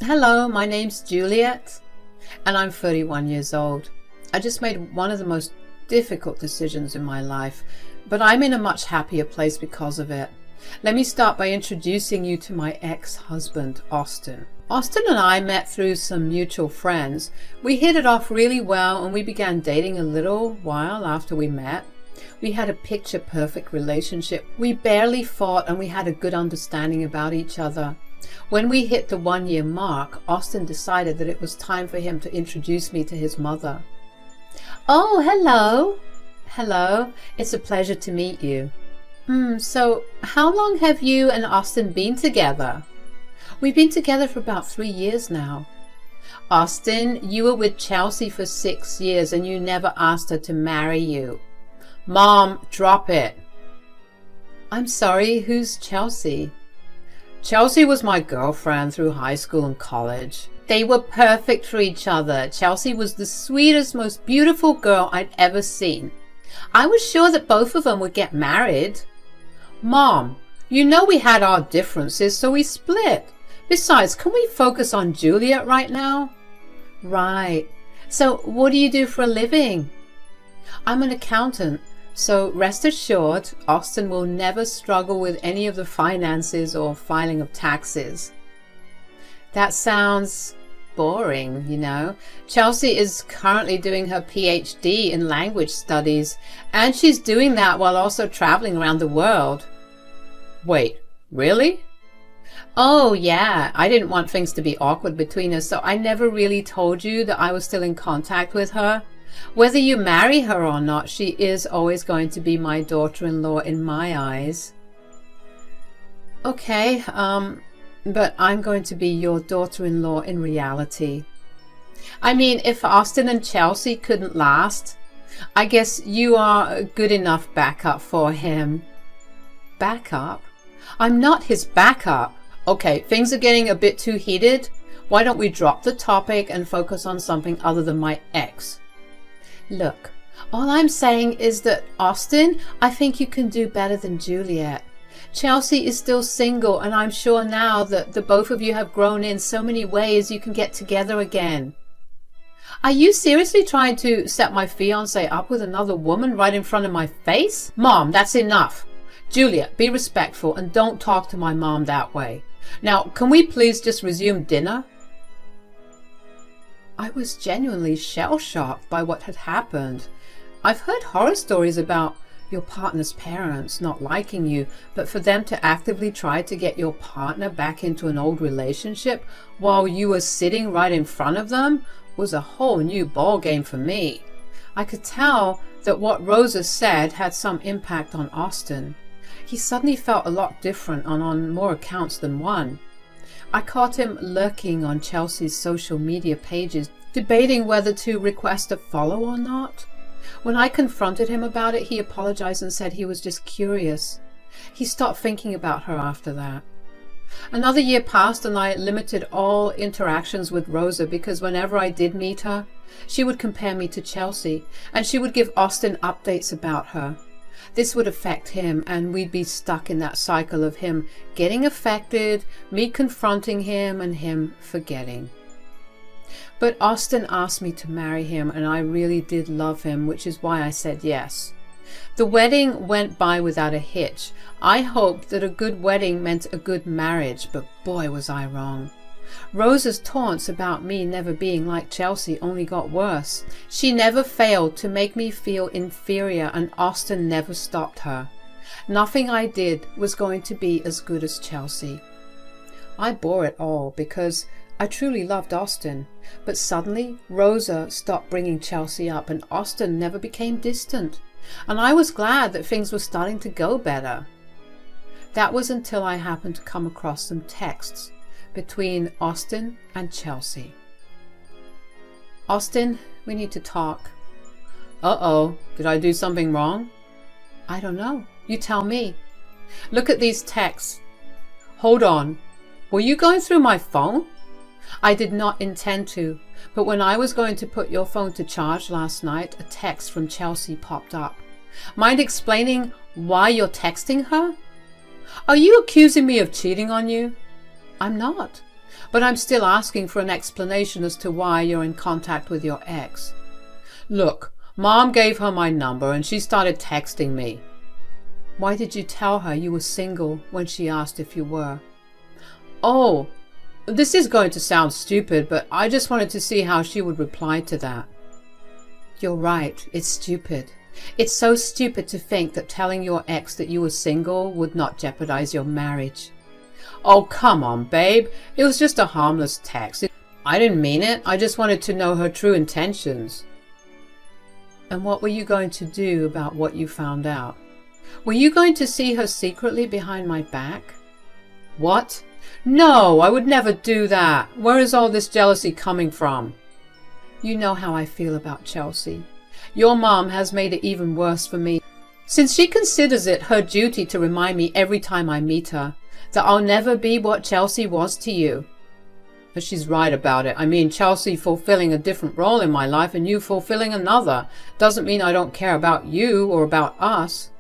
Hello, my name's Juliet, and I'm 31 years old. I just made one of the most difficult decisions in my life, but I'm in a much happier place because of it. Let me start by introducing you to my ex-husband, Austin. Austin and I met through some mutual friends. We hit it off really well, and we began dating a little while after we met. We had a picture-perfect relationship. We barely fought, and we had a good understanding about each other. When we hit the 1-year mark, Austin decided that it was time for him to introduce me to his mother. Oh, hello. Hello. It's a pleasure to meet you. So how long have you and Austin been together? We've been together for about 3 years now. Austin, you were with Chelsea for 6 years and you never asked her to marry you. Mom, drop it. I'm sorry, who's Chelsea? Chelsea was my girlfriend through high school and college. They were perfect for each other. Chelsea was the sweetest, most beautiful girl I'd ever seen. I was sure that both of them would get married. Mom, you know we had our differences, so we split. Besides, can we focus on Juliet right now? Right. So what do you do for a living? I'm an accountant. So rest assured, Austin will never struggle with any of the finances or filing of taxes. That sounds boring, you know. Chelsea is currently doing her PhD in language studies, and she's doing that while also traveling around the world. Wait, really? Oh yeah, I didn't want things to be awkward between us, so I never really told you that I was still in contact with her. Whether you marry her or not, she is always going to be my daughter-in-law in my eyes. Okay, but I'm going to be your daughter-in-law in reality. I mean, if Austin and Chelsea couldn't last, I guess you are a good enough backup for him. Backup? I'm not his backup. Okay, things are getting a bit too heated. Why don't we drop the topic and focus on something other than my ex? Look, all I'm saying is that, Austin, I think you can do better than Juliet. Chelsea is still single, and I'm sure now that the both of you have grown in so many ways you can get together again. Are you seriously trying to set my fiancé up with another woman right in front of my face? Mom, that's enough. Juliet, be respectful and don't talk to my mom that way. Now, can we please just resume dinner? I was genuinely shell-shocked by what had happened. I've heard horror stories about your partner's parents not liking you, but for them to actively try to get your partner back into an old relationship while you were sitting right in front of them was a whole new ballgame for me. I could tell that what Rosa said had some impact on Austin. He suddenly felt a lot different and on more accounts than one. I caught him lurking on Chelsea's social media pages, debating whether to request a follow or not. When I confronted him about it, he apologized and said he was just curious. He stopped thinking about her after that. Another year passed and I limited all interactions with Rosa because whenever I did meet her, she would compare me to Chelsea and she would give Austin updates about her. This would affect him and we'd be stuck in that cycle of him getting affected, me confronting him, and him forgetting. But Austin asked me to marry him and I really did love him, which is why I said yes. The wedding went by without a hitch. I hoped that a good wedding meant a good marriage, but boy was I wrong. Rosa's taunts about me never being like Chelsea only got worse. She never failed to make me feel inferior and Austin never stopped her. Nothing I did was going to be as good as Chelsea. I bore it all because I truly loved Austin, but suddenly Rosa stopped bringing Chelsea up and Austin never became distant, and I was glad that things were starting to go better. That was until I happened to come across some texts between Austin and Chelsea. Austin, we need to talk. Uh-oh, did I do something wrong? I don't know. You tell me. Look at these texts. Hold on. Were you going through my phone? I did not intend to, but when I was going to put your phone to charge last night, a text from Chelsea popped up. Mind explaining why you're texting her? Are you accusing me of cheating on you? I'm not. but I'm still asking for an explanation as to why you're in contact with your ex. Look, Mom gave her my number and she started texting me. Why did you tell her you were single when she asked if you were? Oh, this is going to sound stupid, but I just wanted to see how she would reply to that. You're right, it's stupid. It's so stupid to think that telling your ex that you were single would not jeopardize your marriage. Oh, come on, babe. It was just a harmless text. I didn't mean it. I just wanted to know her true intentions. And what were you going to do about what you found out? Were you going to see her secretly behind my back? What? No, I would never do that. Where is all this jealousy coming from? You know how I feel about Chelsea. Your mom has made it even worse for me, since she considers it her duty to remind me every time I meet her that I'll never be what Chelsea was to you. But she's right about it. I mean, Chelsea fulfilling a different role in my life and you fulfilling another doesn't mean I don't care about you or about us.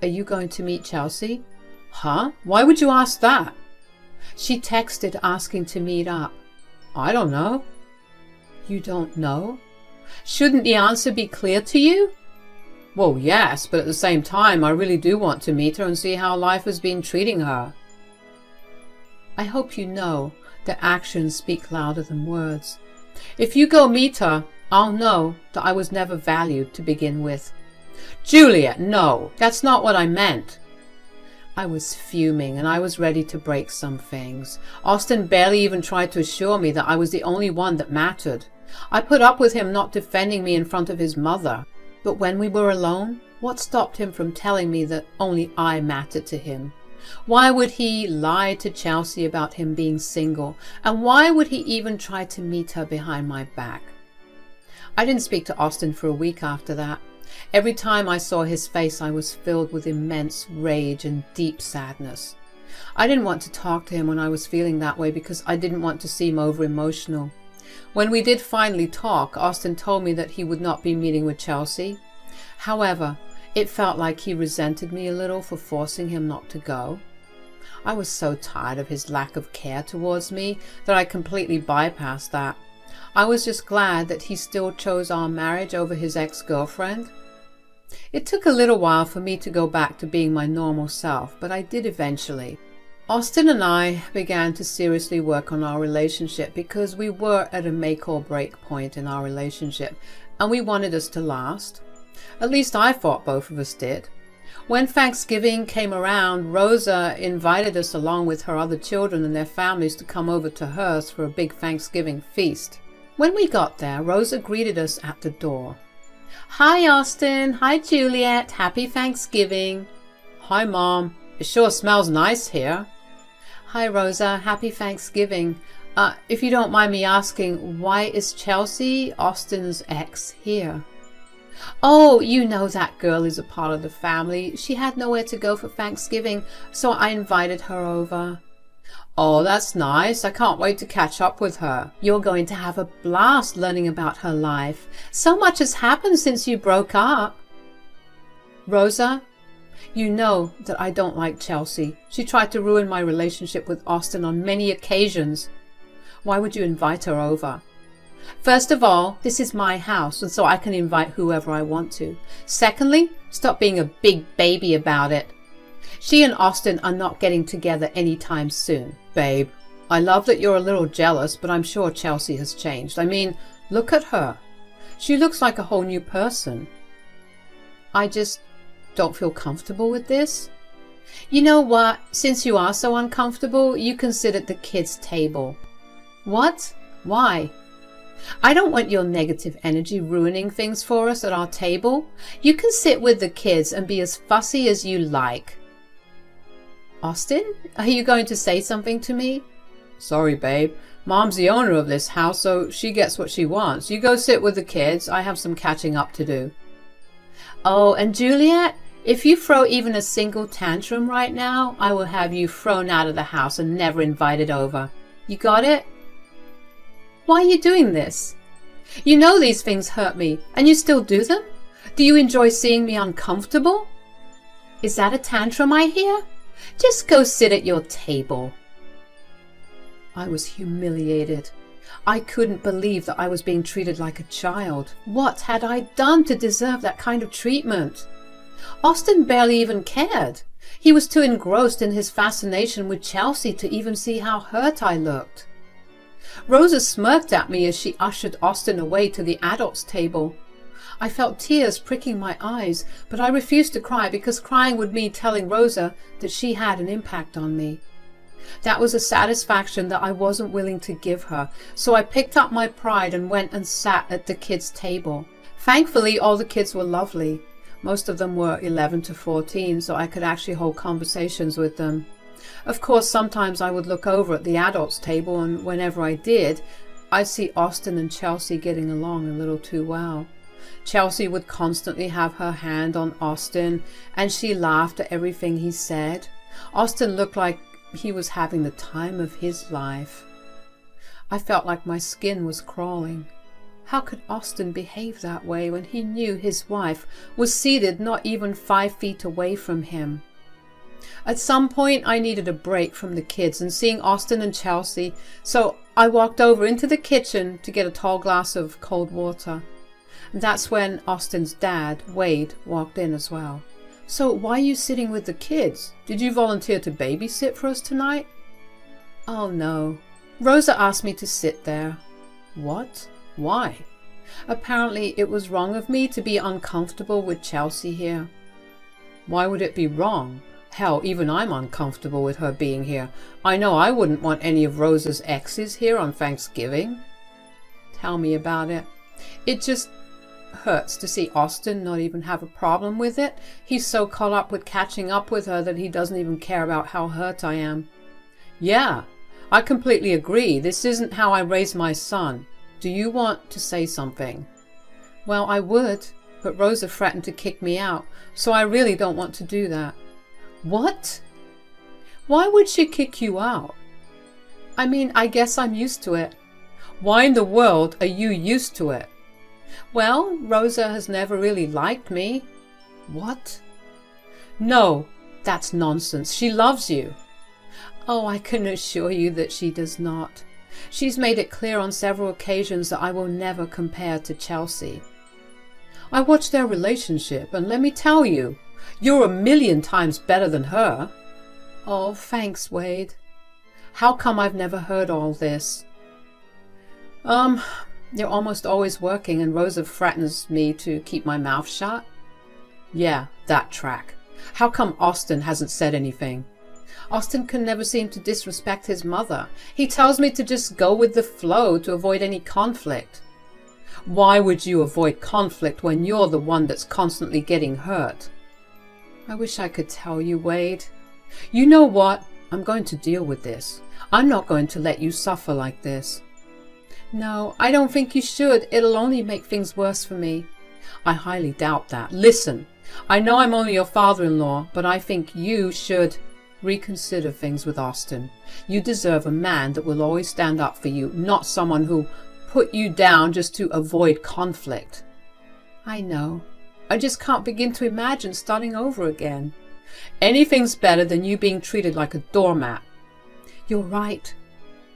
Are you going to meet Chelsea? Huh? Why would you ask that? She texted asking to meet up. I don't know. You don't know? Shouldn't the answer be clear to you? Well, yes, but at the same time, I really do want to meet her and see how life has been treating her. I hope you know that actions speak louder than words. If you go meet her, I'll know that I was never valued to begin with. Juliet, no, that's not what I meant. I was fuming and I was ready to break some things. Austin barely even tried to assure me that I was the only one that mattered. I put up with him not defending me in front of his mother. But when we were alone, what stopped him from telling me that only I mattered to him? Why would he lie to Chelsea about him being single? And why would he even try to meet her behind my back? I didn't speak to Austin for a week after that. Every time I saw his face, I was filled with immense rage and deep sadness. I didn't want to talk to him when I was feeling that way because I didn't want to seem over-emotional. When we did finally talk, Austin told me that he would not be meeting with Chelsea. However, it felt like he resented me a little for forcing him not to go. I was so tired of his lack of care towards me that I completely bypassed that. I was just glad that he still chose our marriage over his ex-girlfriend. It took a little while for me to go back to being my normal self, but I did eventually. Austin and I began to seriously work on our relationship because we were at a make or break point in our relationship and we wanted us to last. At least I thought both of us did. When Thanksgiving came around, Rosa invited us along with her other children and their families to come over to hers for a big Thanksgiving feast. When we got there, Rosa greeted us at the door. Hi Austin, hi Juliet, happy Thanksgiving. Hi Mom, it sure smells nice here. Hi Rosa, happy Thanksgiving. If you don't mind me asking, why is Chelsea, Austin's ex, here? Oh, you know that girl is a part of the family. She had nowhere to go for Thanksgiving, so I invited her over. Oh, that's nice. I can't wait to catch up with her. You're going to have a blast learning about her life. So much has happened since you broke up. Rosa, you know that I don't like Chelsea. She tried to ruin my relationship with Austin on many occasions. Why would you invite her over? First of all, this is my house, and so I can invite whoever I want to. Secondly, stop being a big baby about it. She and Austin are not getting together anytime soon. Babe, I love that you're a little jealous, but I'm sure Chelsea has changed. I mean, look at her. She looks like a whole new person. I just don't feel comfortable with this. You know what? Since you are so uncomfortable, you can sit at the kids' table. What? Why? I don't want your negative energy ruining things for us at our table. You can sit with the kids and be as fussy as you like. Austin, are you going to say something to me? Sorry, babe. Mom's the owner of this house, so she gets what she wants. You go sit with the kids. I have some catching up to do. Oh, and Juliet, if you throw even a single tantrum right now, I will have you thrown out of the house and never invited over. You got it? Why are you doing this? You know these things hurt me, and you still do them? Do you enjoy seeing me uncomfortable? Is that a tantrum I hear? Just go sit at your table. I was humiliated. I couldn't believe that I was being treated like a child. What had I done to deserve that kind of treatment? Austin barely even cared. He was too engrossed in his fascination with Chelsea to even see how hurt I looked. Rosa smirked at me as she ushered Austin away to the adults' table. I felt tears pricking my eyes, but I refused to cry because crying would mean telling Rosa that she had an impact on me. That was a satisfaction that I wasn't willing to give her, so I picked up my pride and went and sat at the kids' table. Thankfully, all the kids were lovely. Most of them were 11 to 14, so I could actually hold conversations with them. Of course, sometimes I would look over at the adults' table, and whenever I did, I'd see Austin and Chelsea getting along a little too well. Chelsea would constantly have her hand on Austin, and she laughed at everything he said. Austin looked like he was having the time of his life. I felt like my skin was crawling. How could Austin behave that way when he knew his wife was seated not even 5 feet away from him? At some point, I needed a break from the kids and seeing Austin and Chelsea, so I walked over into the kitchen to get a tall glass of cold water. That's when Austin's dad, Wade, walked in as well. "So why are you sitting with the kids? Did you volunteer to babysit for us tonight?" "Oh no. Rosa asked me to sit there." "What? Why?" "Apparently it was wrong of me to be uncomfortable with Chelsea here." "Why would it be wrong? Hell, even I'm uncomfortable with her being here. I know I wouldn't want any of Rosa's exes here on Thanksgiving." "Tell me about it. It just hurts to see Austin not even have a problem with it. He's so caught up with catching up with her that he doesn't even care about how hurt I am." "Yeah, I completely agree. This isn't how I raised my son. Do you want to say something?" "Well, I would, but Rosa threatened to kick me out, so I really don't want to do that." "What? Why would she kick you out?" "I mean, I guess I'm used to it." "Why in the world are you used to it?" "Well, Rosa has never really liked me." "What?" "No, that's nonsense. She loves you." "Oh, I can assure you that she does not. She's made it clear on several occasions that I will never compare to Chelsea." "I watched their relationship, and let me tell you, you're 1,000,000 times better than her." "Oh, thanks, Wade. How come I've never heard all this?" You're almost always working, and Rosa threatens me to keep my mouth shut." "Yeah, that track. How come Austin hasn't said anything?" "Austin can never seem to disrespect his mother. He tells me to just go with the flow to avoid any conflict." "Why would you avoid conflict when you're the one that's constantly getting hurt?" "I wish I could tell you, Wade." "You know what? I'm going to deal with this. I'm not going to let you suffer like this." "No, I don't think you should. It'll only make things worse for me." "I highly doubt that. Listen, I know I'm only your father-in-law, but I think you should reconsider things with Austin. You deserve a man that will always stand up for you, not someone who'll put you down just to avoid conflict." "I know. I just can't begin to imagine starting over again." "Anything's better than you being treated like a doormat." "You're right.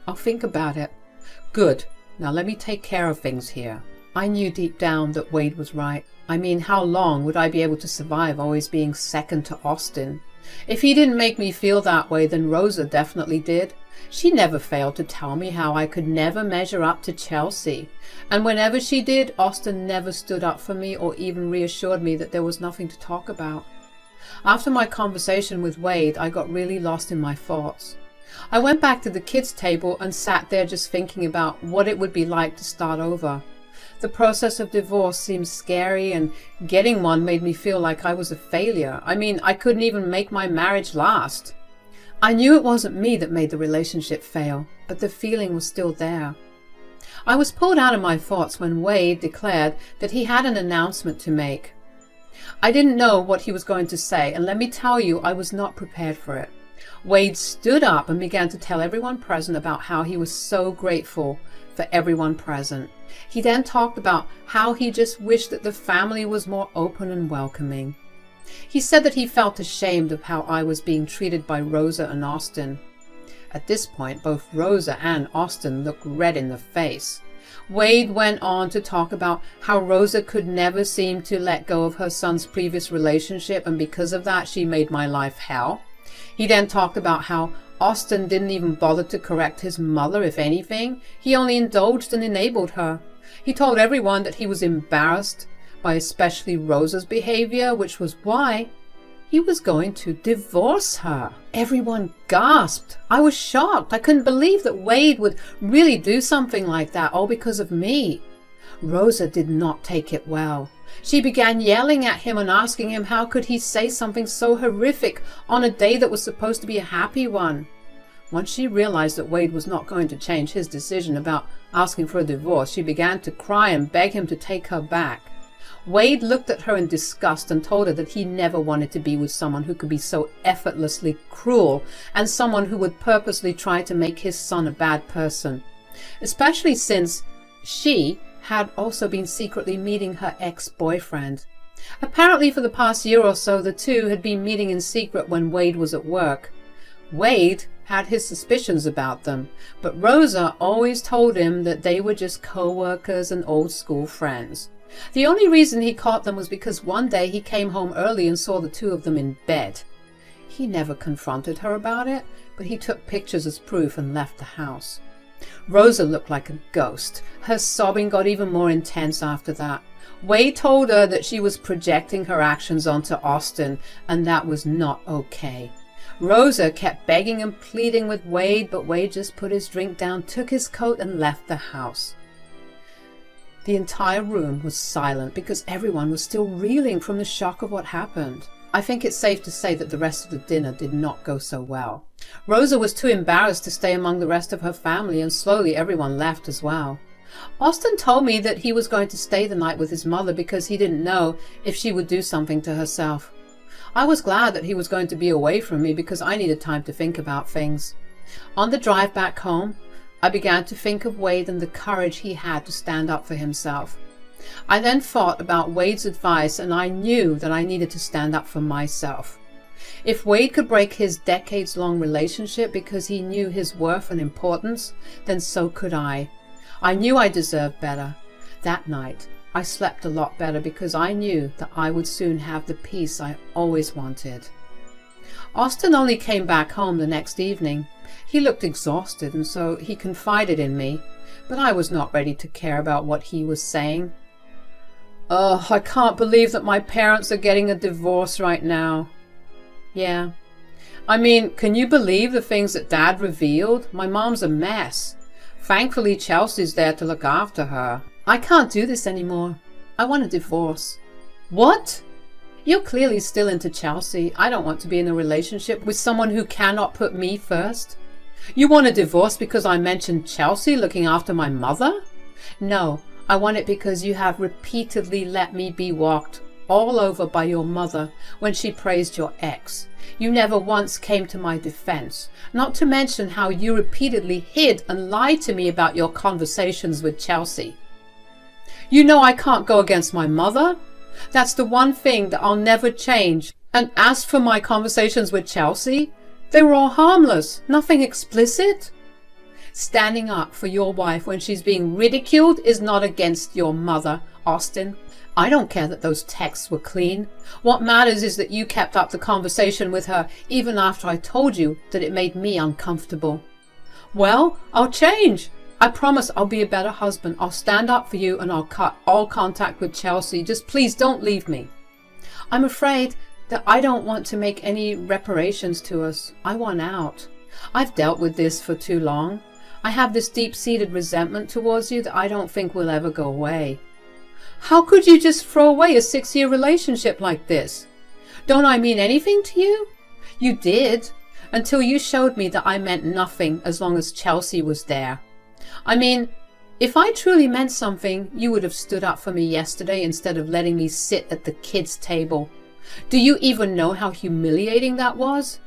I'll think about it." "Good. Now let me take care of things here." I knew deep down that Wade was right. I mean, how long would I be able to survive always being second to Austin? If he didn't make me feel that way, then Rosa definitely did. She never failed to tell me how I could never measure up to Chelsea. And whenever she did, Austin never stood up for me or even reassured me that there was nothing to talk about. After my conversation with Wade, I got really lost in my thoughts. I went back to the kids' table and sat there just thinking about what it would be like to start over. The process of divorce seemed scary, and getting one made me feel like I was a failure. I mean, I couldn't even make my marriage last. I knew it wasn't me that made the relationship fail, but the feeling was still there. I was pulled out of my thoughts when Wade declared that he had an announcement to make. I didn't know what he was going to say, and let me tell you, I was not prepared for it. Wade stood up and began to tell everyone present about how he was so grateful for everyone present. He then talked about how he just wished that the family was more open and welcoming. He said that he felt ashamed of how I was being treated by Rosa and Austin. At this point, both Rosa and Austin looked red in the face. Wade went on to talk about how Rosa could never seem to let go of her son's previous relationship, and because of that, she made my life hell. He then talked about how Austin didn't even bother to correct his mother, if anything. He only indulged and enabled her. He told everyone that he was embarrassed by especially Rosa's behavior, which was why he was going to divorce her. Everyone gasped. I was shocked. I couldn't believe that Wade would really do something like that, all because of me. Rosa did not take it well. She began yelling at him and asking him how could he say something so horrific on a day that was supposed to be a happy one. Once she realized that Wade was not going to change his decision about asking for a divorce, she began to cry and beg him to take her back. Wade looked at her in disgust and told her that he never wanted to be with someone who could be so effortlessly cruel and someone who would purposely try to make his son a bad person, especially since she had also been secretly meeting her ex-boyfriend. Apparently for the past year or so, the two had been meeting in secret when Wade was at work. Wade had his suspicions about them, but Rosa always told him that they were just co-workers and old school friends. The only reason he caught them was because one day he came home early and saw the two of them in bed. He never confronted her about it, but he took pictures as proof and left the house. Rosa looked like a ghost. Her sobbing got even more intense after that. Wade told her that she was projecting her actions onto Austin, and that was not okay. Rosa kept begging and pleading with Wade, but Wade just put his drink down, took his coat, and left the house. The entire room was silent because everyone was still reeling from the shock of what happened. I think it's safe to say that the rest of the dinner did not go so well. Rosa was too embarrassed to stay among the rest of her family, and slowly everyone left as well. Austin told me that he was going to stay the night with his mother because he didn't know if she would do something to herself. I was glad that he was going to be away from me because I needed time to think about things. On the drive back home, I began to think of Wade and the courage he had to stand up for himself. I then thought about Wade's advice, and I knew that I needed to stand up for myself. If Wade could break his decades-long relationship because he knew his worth and importance, then so could I. I knew I deserved better. That night, I slept a lot better because I knew that I would soon have the peace I always wanted. Austin only came back home the next evening. He looked exhausted, and so he confided in me, but I was not ready to care about what he was saying. "Oh, I can't believe that my parents are getting a divorce right now." "Yeah. I mean, can you believe the things that Dad revealed? My mom's a mess. Thankfully, Chelsea's there to look after her. I can't do this anymore. I want a divorce." "What? You're clearly still into Chelsea. I don't want to be in a relationship with someone who cannot put me first. You want a divorce because I mentioned Chelsea looking after my mother?" "No, I want it because you have repeatedly let me be walked all over by your mother when she praised your ex. You never once came to my defense, not to mention how you repeatedly hid and lied to me about your conversations with Chelsea. You know I can't go against my mother. That's the one thing that I'll never change. And as for my conversations with Chelsea, they were all harmless, nothing explicit. Standing up for your wife when she's being ridiculed is not against your mother, Austin. I don't care that those texts were clean. What matters is that you kept up the conversation with her even after I told you that it made me uncomfortable." "Well, I'll change. I promise I'll be a better husband. I'll stand up for you and I'll cut all contact with Chelsea. Just please don't leave me." "I'm afraid that I don't want to make any reparations to us. I want out. I've dealt with this for too long. I have this deep-seated resentment towards you that I don't think will ever go away." "How could you just throw away a 6-year relationship like this? Don't I mean anything to you?" "You did, until you showed me that I meant nothing as long as Chelsea was there. I mean, if I truly meant something, you would have stood up for me yesterday instead of letting me sit at the kids' table. Do you even know how humiliating that was?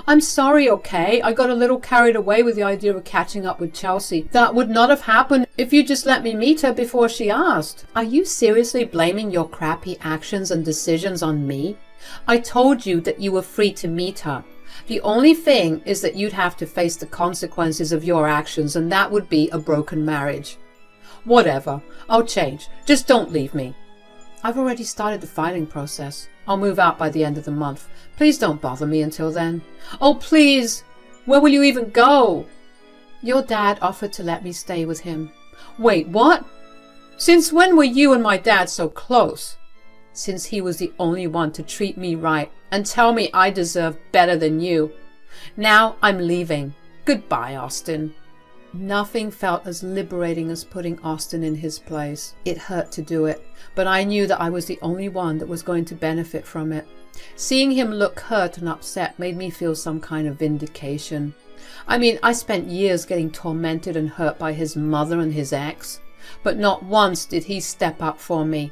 I'm sorry, okay? I got a little carried away with the idea of catching up with Chelsea. That would not have happened if you just let me meet her before she asked." "Are you seriously blaming your crappy actions and decisions on me? I told you that you were free to meet her. The only thing is that you'd have to face the consequences of your actions, and that would be a broken marriage. Whatever, I'll change. Just don't leave me. I've already started the filing process. I'll move out by the end of the month. Please don't bother me until then. Oh, please! Where will you even go? Your dad offered to let me stay with him. Wait, what? Since when were you and my dad so close? Since he was the only one to treat me right and tell me I deserve better than you. Now I'm leaving. Goodbye, Austin. Nothing felt as liberating as putting Austin in his place. It hurt to do it, but I knew that I was the only one that was going to benefit from it. Seeing him look hurt and upset made me feel some kind of vindication. I mean, I spent years getting tormented and hurt by his mother and his ex, but not once did he step up for me.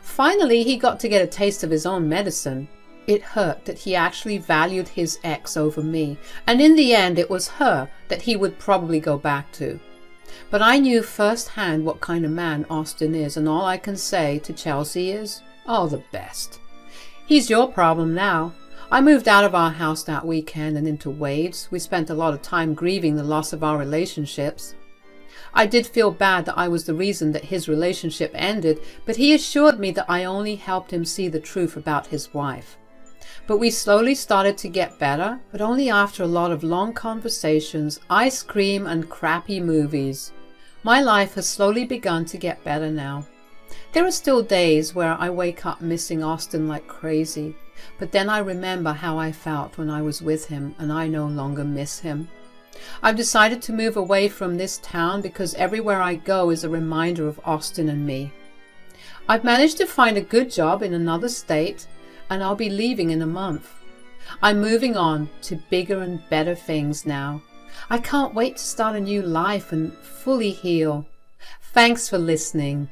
Finally, he got to get a taste of his own medicine. It hurt that he actually valued his ex over me, and in the end it was her that he would probably go back to. But I knew firsthand what kind of man Austin is, and all I can say to Chelsea is, all the best. He's your problem now. I moved out of our house that weekend and into Wade's. We spent a lot of time grieving the loss of our relationships. I did feel bad that I was the reason that his relationship ended, but he assured me that I only helped him see the truth about his wife. But we slowly started to get better, but only after a lot of long conversations, ice cream, and crappy movies. My life has slowly begun to get better now. There are still days where I wake up missing Austin like crazy, but then I remember how I felt when I was with him, and I no longer miss him. I've decided to move away from this town because everywhere I go is a reminder of Austin and me. I've managed to find a good job in another state, and I'll be leaving in a month. I'm moving on to bigger and better things now. I can't wait to start a new life and fully heal. Thanks for listening.